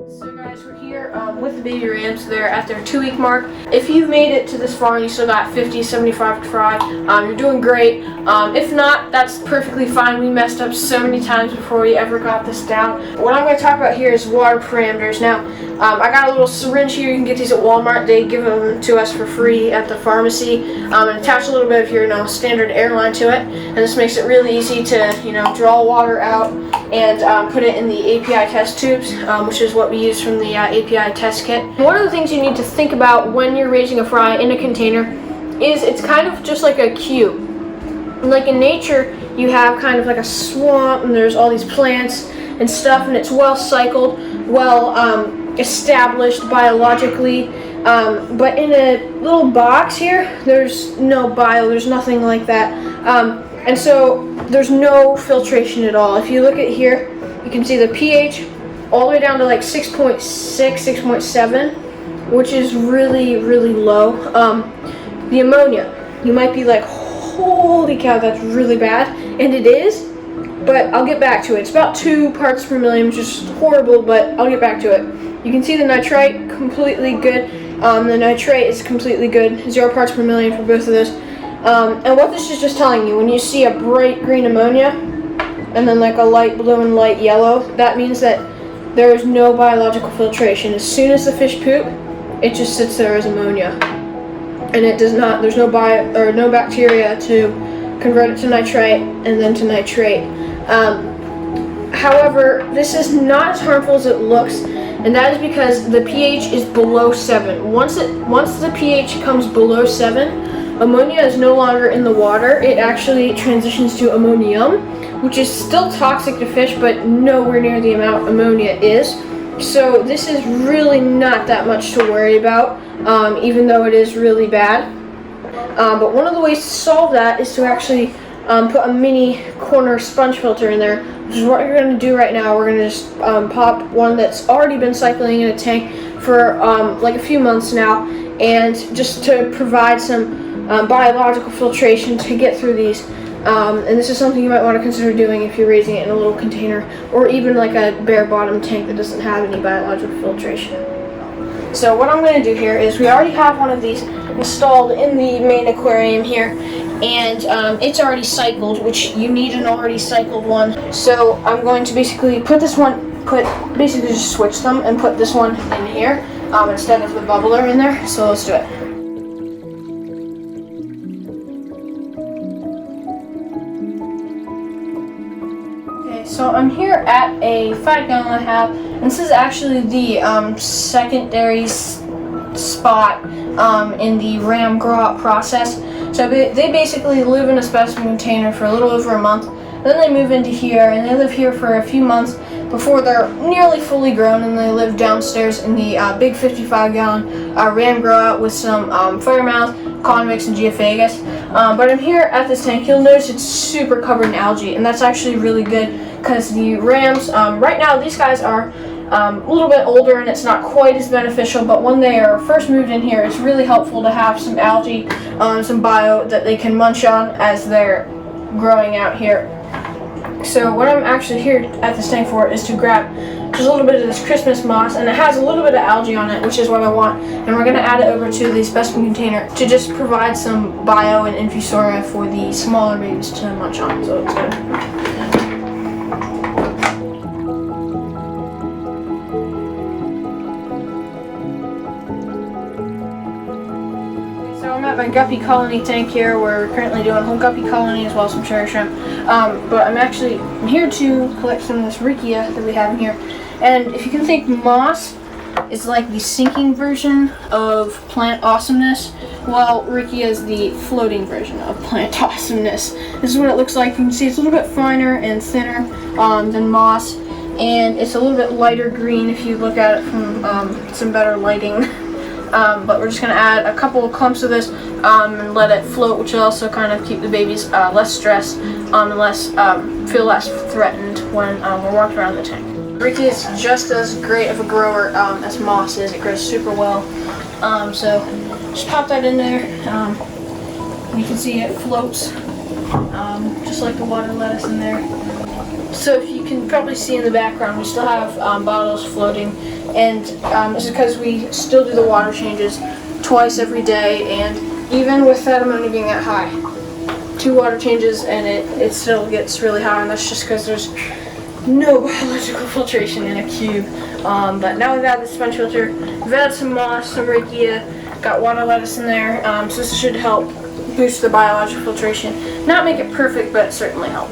So guys, we're here with the baby rams. They're at their 2-week mark. If you've made it to this far and you still got 50, 75 to fry, you're doing great. If not, that's perfectly fine. We messed up so many times before we ever got this down. What I'm going to talk about here is water parameters. Now, I got a little syringe here. You can get these at Walmart. They give them to us for free at the pharmacy. And attach a little bit of your standard airline to it. And this makes it really easy to draw water out and put it in the API test tubes, which is what we use from the API test kit. One of the things you need to think about when you're raising a fry in a container is it's kind of just like a cube. Like in nature, you have kind of like a swamp and there's all these plants and stuff, and it's well cycled, well established biologically. But in a little box here, there's no there's nothing like that. And so there's no filtration at all. If you look at here, you can see the pH all the way down to like 6.6, 6.7, which is really, really low. The ammonia, you might be like, holy cow, that's really bad. And it is, but I'll get back to it. It's about 2 parts per million, which is horrible, but I'll get back to it. You can see the nitrite, completely good. The nitrate is completely good, 0 parts per million for both of those. And what this is just telling you, when you see a bright green ammonia and then like a light blue and light yellow, that means that there is no biological filtration. As soon as the fish poop, it just sits there as ammonia, and it does not. There's no no bacteria to convert it to nitrite and then to nitrate. However, this is not as harmful as it looks, and that is because the pH is below 7. Once the pH comes below 7. Ammonia is no longer in the water. It actually transitions to ammonium, which is still toxic to fish, but nowhere near the amount ammonia is. So this is really not that much to worry about, even though it is really bad. But one of the ways to solve that is to actually put a mini corner sponge filter in there, which is what you're going to do right now. We're going to just pop one that's already been cycling in a tank for like a few months now, and just to provide some biological filtration to get through these. And this is something you might want to consider doing if you're raising it in a little container, or even like a bare bottom tank that doesn't have any biological filtration. So what I'm going to do here is, we already have one of these installed in the main aquarium here, and it's already cycled, which you need an already cycled one. So I'm going to basically put this one, basically just switch them and put this one in here instead of the bubbler in there. So let's do it. So I'm here at a 5-gallon I have, and this is actually the secondary spot in the ram grow-out process. So they basically live in a specimen container for a little over a month, then they move into here, and they live here for a few months before they're nearly fully grown, and they live downstairs in the big 55-gallon ram grow-out with some firemouth, convicts, and geophagus. But I'm here at this tank. You'll notice it's super covered in algae, and that's actually really good, because the rams, right now these guys are a little bit older and it's not quite as beneficial, but when they are first moved in here, it's really helpful to have some algae, some bio that they can munch on as they're growing out here. So what I'm actually here at this tank for is to grab just a little bit of this Christmas moss, and it has a little bit of algae on it, which is what I want, and we're going to add it over to the specimen container to just provide some bio and infusoria for the smaller babies to munch on. So it's good. So I'm at my guppy colony tank here. We're currently doing a whole guppy colony as well as some cherry shrimp. But I'm here to collect some of this Riccia that we have in here. And if you can think, moss is like the sinking version of plant awesomeness. Well, Riccia is the floating version of plant awesomeness. This is what it looks like. You can see it's a little bit finer and thinner than moss. And it's a little bit lighter green if you look at it from some better lighting. But we're just going to add a couple of clumps of this and let it float, which will also kind of keep the babies less stressed and feel less threatened when we're walking around the tank. Riccia is just as great of a grower as moss is. It grows super well. So just pop that in there. You can see it floats just like the water lettuce in there. So if you can probably see in the background, we still have bottles floating, and this is because we still do the water changes twice every day, and even with that ammonia being that high, 2 water changes and it still gets really high, and that's just because there's no biological filtration in a cube. But now we've added the sponge filter, we've added some moss, some rakia, got water lettuce in there, so this should help boost the biological filtration. Not make it perfect, but certainly help.